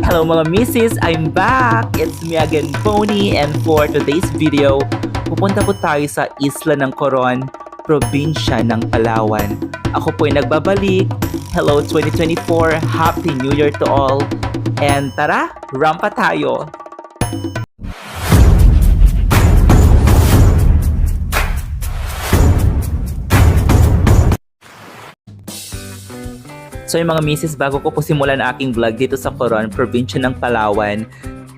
Hello mga missis! I'm back! It's me again, Pony, and for today's video, pupunta po tayo sa isla ng Coron, probinsya ng Palawan. Ako po ay nagbabalik. Hello 2024! Happy New Year to all! And tara, rampa tayo! So yung mga misis, bago ko po simulan ang aking vlog dito sa Coron, probinsya ng Palawan,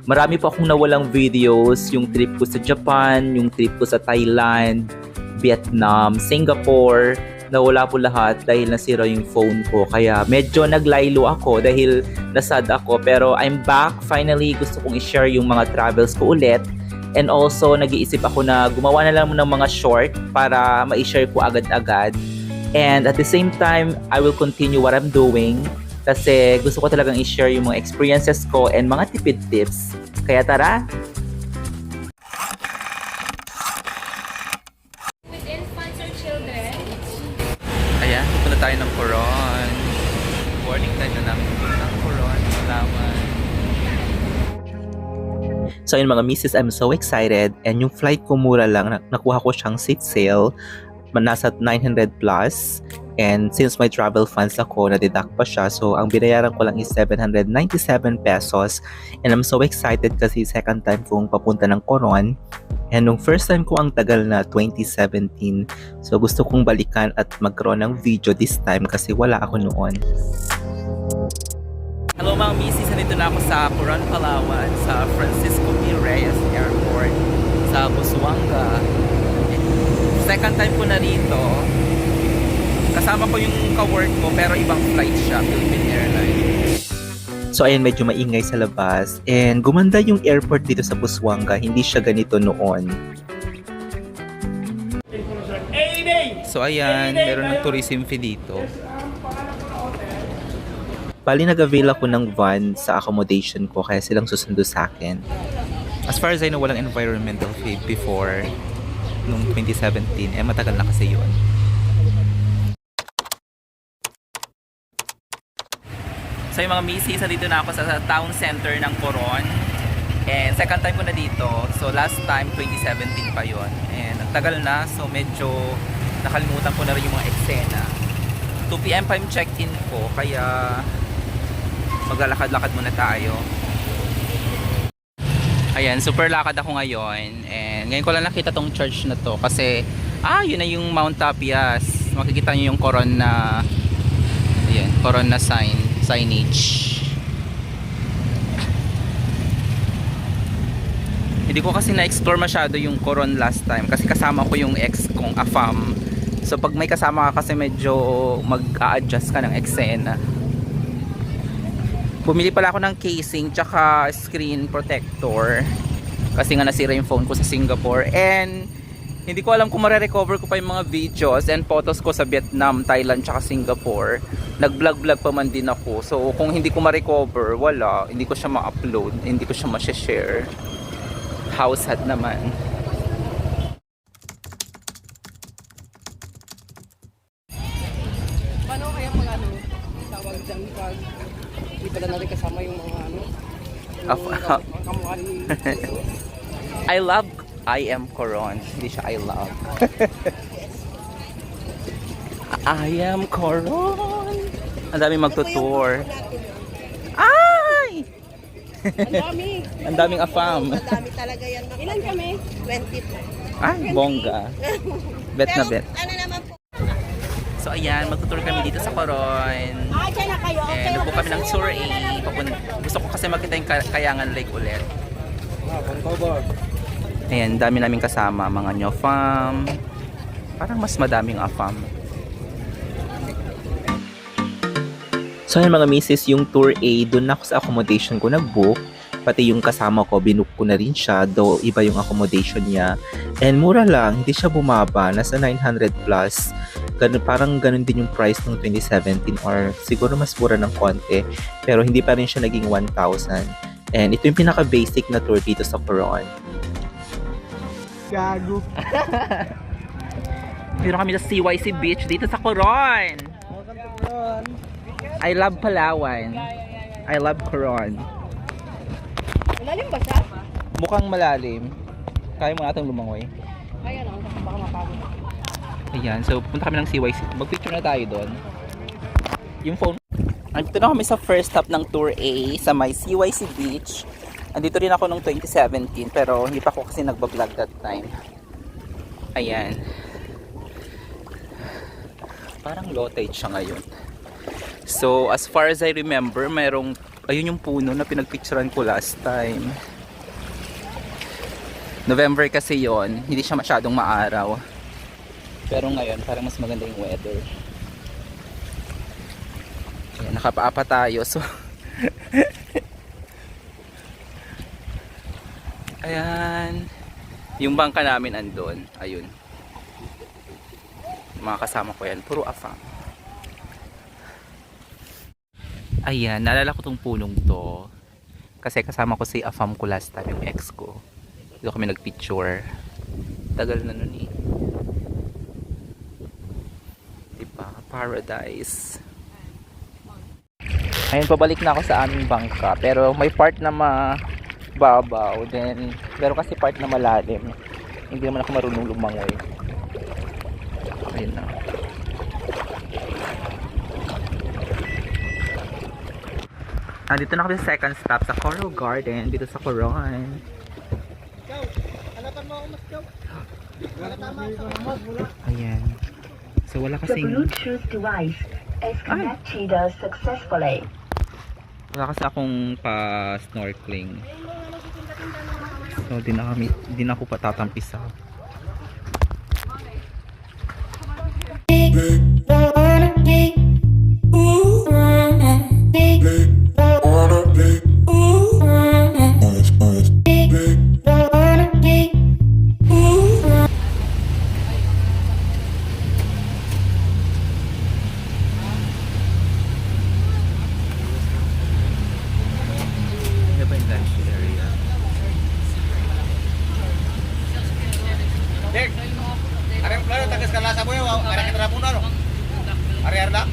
marami po akong nawalang videos, yung trip ko sa Japan, yung trip ko sa Thailand, Vietnam, Singapore, nawala po lahat dahil nasira yung phone ko. Kaya medyo naglaylo ako dahil nasad ako, pero I'm back. Finally, gusto kong i-share yung mga travels ko ulit. And also, nag-iisip ako na gumawa na lang ng mga short para ma-share ko agad-agad. And at the same time, I will continue what I'm doing kasi gusto ko talagang i-share yung mga experiences ko and mga tipid tips. Kaya tara! With infants or children? Ayan, pupunta tayo ng Coron. Boarding time na namin ng Coron, Palawan. So yun mga misis, I'm so excited and yung flight ko mura lang, nakuha ko siyang seat sale. Nasa 900 plus, and since may travel funds ako, na-deduct pa siya, so ang binayaran ko lang is 797 pesos, and I'm so excited kasi second time kong papunta ng Coron, and nung first time ko ang tagal na 2017, so gusto kong balikan at magkaroon ng video this time kasi wala ako noon. Hello mga misis, nandito na ako sa Coron, Palawan, sa Francisco P. Reyes Airport, sa Busuanga. Second time ko na rito. Kasama ko yung ka-work ko pero ibang flight siya, Philippine Airlines. So ayan, medyo maingay sa labas and gumanda yung airport dito sa Busuanga. Hindi siya ganito noon. So ayan, meron ng tourism fee dito. Bali nag-avail ako ng van sa accommodation ko kaya silang susundo sa akin. As far as I know, walang environmental fee before nung 2017, matagal na kasi yun. So yung mga misis, dito na ako sa town center ng Coron. And second time ko na dito. So last time, 2017 pa yun. And ang tagal na, so medyo nakalimutan ko na rin yung mga eksena. 2 PM pa yung check-in ko, kaya maglalakad-lakad muna tayo. Ayan, super lakad ako ngayon. And ngayon ko lang nakita tong church na to kasi yun na yung Mount Tapias. Makikita niyo yung Coron na ayan, Coron na signage. Hindi ko kasi na-explore masyado yung Coron last time kasi kasama ko yung ex kong AFAM. So pag may kasama ka kasi medyo mag-a-adjust ka ng eksena. Bumili pala ako ng casing tsaka screen protector kasi nga nasira yung phone ko sa Singapore, and hindi ko alam kung marirecover ko pa yung mga videos and photos ko sa Vietnam, Thailand tsaka Singapore. Nag-vlog pa man din ako, so kung hindi ko ma-recover, wala, hindi ko siya ma-upload, hindi ko siya ma-share. How sad naman. Paano kaya pag tawag dyan pag hindi pala natin kasama yung mga yung kamukha ni I am Coron. Hindi siya I love. I am Coron. Ang daming magtutour. Ay! Ang dami. Ang daming AFAM. Ang dami talaga yan. Ilan kami? 20 po. Ay, bongga. Bet na bet. Ano naman po? So ayan, magtutour kami dito sa Coron. Dyan na kayo. And nagpo kami ng tour A. Gusto ko kasi makita yung Kayangan Lake ulit. Ayan, dami naming kasama. Mga Nyofam. Parang mas madaming AFAM. So ayan mga misis, yung tour A, doon ako sa accommodation ko nag-book. Pati yung kasama ko, binook ko na rin siya. Though iba yung accommodation niya. And mura lang, hindi siya bumaba. Nasa 900 plus. Parang ganun din yung price ng 2017 or siguro mas mura ng konti, pero hindi pa rin siya naging 1,000. And ito yung pinaka-basic na tour dito sa Coron. Gago. Meron kami sa CYC Beach dito sa Coron. I love Palawan. I love Coron. Malalim ba siya? Mukhang malalim. Kaya mo natin lumangoy. Kaya naman, kasi baka mapagod. Ayan, so punta kami ng CYC. Mag-picture na tayo doon. Yung phone. Andito na kami sa first stop ng Tour A sa may CYC Beach. Andito rin ako nung 2017 pero hindi pa ako kasi nagbablog that time. Ayan. Parang low tide siya ngayon. So as far as I remember, mayroong ayun yung puno na pinagpicturean ko last time. November kasi yon, hindi siya masyadong maaraw. Pero ngayon parang mas maganda yung weather. Ayan, nakapaapa tayo. So ayan. Yung bangka namin andun. Ayun. Mga kasama ko yan. Puro afam. Ayan. Naalala ko tong punong to. Kasi kasama ko si afam ko last time. Yung ex ko. Dito kami nagpicture. Tagal na nun eh. Diba? Paradise. Ayun, pabalik na ako sa aming bangka. Pero may part na babaw, then meron kasi part na malalim, hindi naman ako marunong lumangoy. Ayun na. Dito na kami sa second stop sa Coral Garden dito sa Coron. Ayan, so wala The kasing Bluetooth device is connected successfully. wala kasi akong pa snorkeling. So di na ako patatampisa. Ano ba yung lunch area? Dek, are yang plano tagas kalasa mo yung are kita rapun no. Are arda.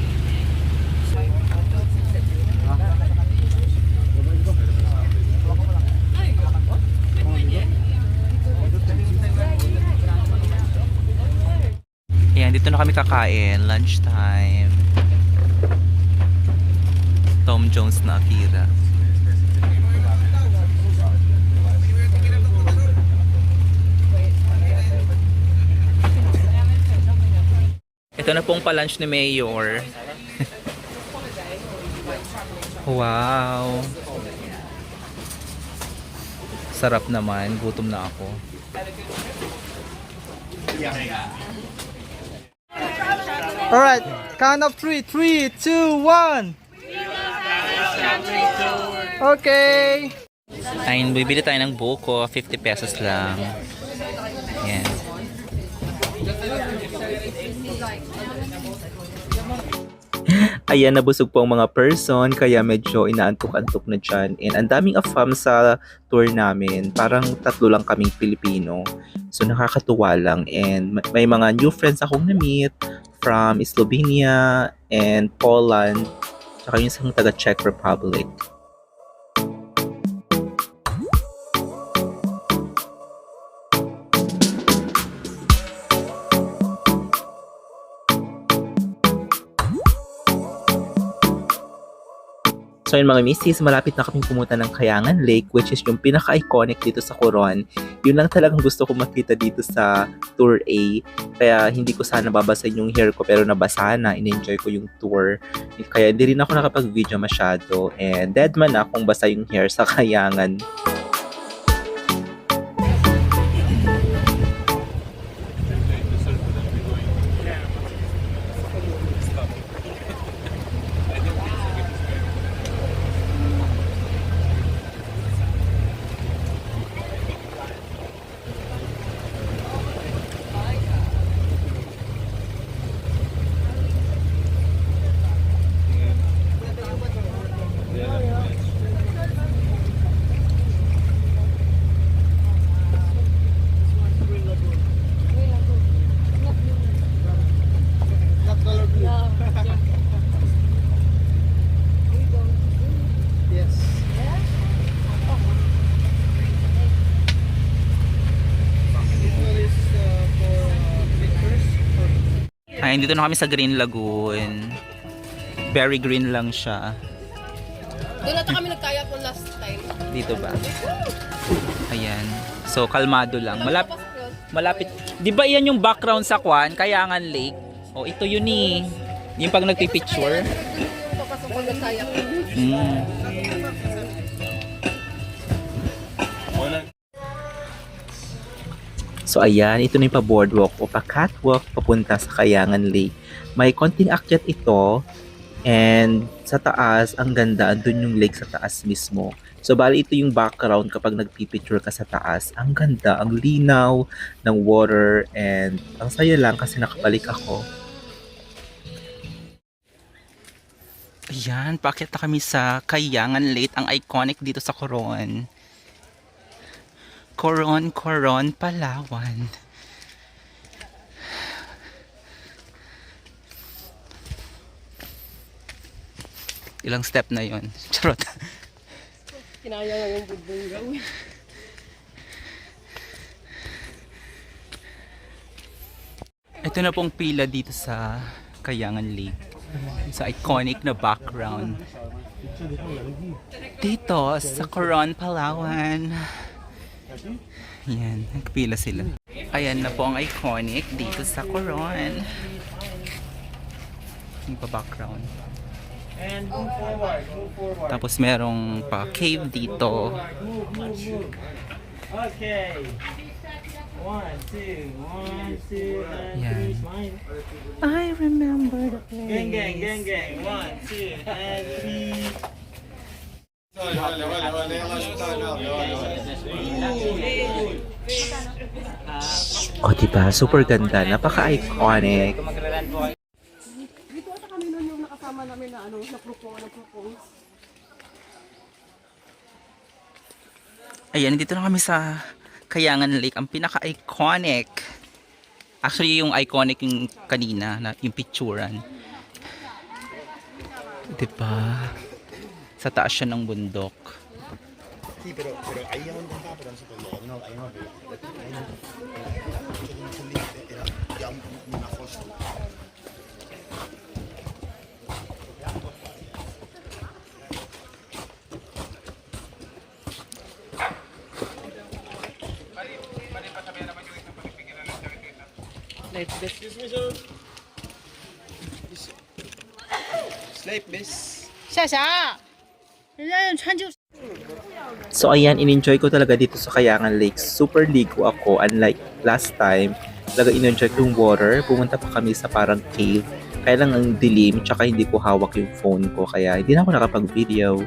Ayan, dito na kami kakain. Lunch time. Tom Jones na Akira. Ito na pong pa-lunch ni Mayor. Wow. Sarap naman. Gutom na ako. Alright, count of 3. 3, 2, 1. Okay. Ayun, bibili tayo ng buko. 50 pesos lang. Yan. Ayan, nabusog po ang mga person, kaya medyo inaantok-antok na dyan. And ang daming afam sa tour namin, parang 3 lang kaming Pilipino. So nakakatuwa lang. And may mga new friends akong na-meet from Slovenia and Poland, tsaka yung isang taga Czech Republic. So yun mga misis, malapit na kaming pumunta ng Kayangan Lake, which is yung pinaka-iconic dito sa Coron. Yun lang talagang gusto ko makita dito sa Tour A. Kaya hindi ko sana babasahin yung hair ko, pero nabasa na, in-enjoy ko yung tour. Kaya hindi rin ako nakapag-video masyado. And dead man na kung basa yung hair sa Kayangan. Ayun, dito na kami sa Green Lagoon. Very green lang siya. Doon natin kami nagkaya po last time. Dito ba? Ayan. So, kalmado lang. Malapit. Di ba yan yung background sa Kwan? Kayangan Lake? O, ito yun eh. Yung pag nagpipicture. Yung papasok ko nagkaya po. So ayan, ito na yung pa-boardwalk o pa-catwalk papunta sa Kayangan Lake. May konting akyat ito and sa taas, ang ganda, andun yung lake sa taas mismo. So bali ito yung background kapag nagpipicture ka sa taas. Ang ganda, ang linaw ng water and ang saya lang kasi nakabalik ako. Ayan, paakyat na kami sa Kayangan Lake, ang iconic dito sa Coron. Coron, Palawan. Ilang step na yon? Charot. Kinaya lang yung budbong gawin. Ito na pong pila dito sa Kayangan Lake. Sa iconic na background. Dito sa Coron, Palawan. Yan, nagpila sila. Ayan na po ang iconic dito sa Coron. Yung pa background. And move forward, move forward. Tapos merong pa cave dito. Okay. 1, 2, 1, 2, and Yan. 3, smile. I remember the place. Gang, gang, gang, gang. 1, 2, and 3. Oh, diba? Super ganda. Napaka-iconic. Dito ata kami nun yung nakasama namin na ano, na-propose. Ayan, dito na kami sa Kayangan Lake. Ang pinaka-iconic. Actually, yung iconic yung kanina, na, yung picturean. Diba? Sa taas siya ng bundok. Sí, pero ahí es donde estaba, pero no se podía. Ahí no veía. Era ya una fosa. Sleep, miss. 夏夏，人家穿就。 So ayan, in-enjoy ko talaga dito sa Kayangan Lake. Super ligo ako, unlike last time. Talaga in-enjoy ko yung water. Pumunta pa kami sa parang cave. Kaya lang ang dilim, tsaka hindi ko hawak yung phone ko. Kaya hindi na ako nakapag-video.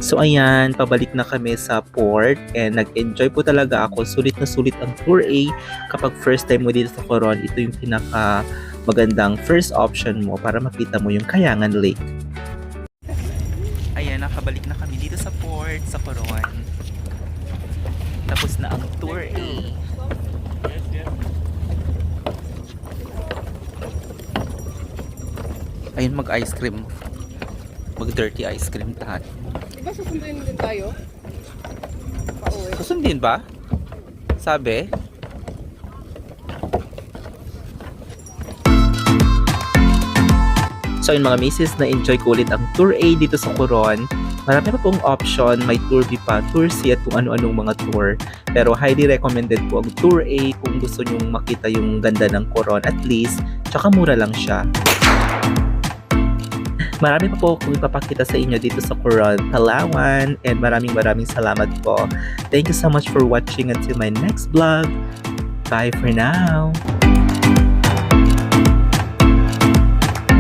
So ayan, pabalik na kami sa port. And nag-enjoy po talaga ako. Sulit na sulit ang Tour A. Kapag first time mo dito sa Coron, ito yung pinaka magandang first option mo para makita mo yung Kayangan Lake. Ayan, nakabalik na kami dito sa port, sa Coron. Tapos na ang Tour A. Ayun, mag-ice cream. Mag-dirty ice cream lahat. Diba susunduin din tayo? Pauwi. Susundin ba? Sabi? So yun mga misis, na-enjoy ko ulit ang Tour A dito sa Coron. Marami pa pong option, may Tour B pa, Tour C at kung ano-anong mga tour. Pero highly recommended po ang Tour A kung gusto nyong makita yung ganda ng Coron at least, tsaka mura lang siya. Marami pa po kung ipapakita sa inyo dito sa Coron, Palawan, and maraming salamat po. Thank you so much for watching until my next vlog. Bye for now!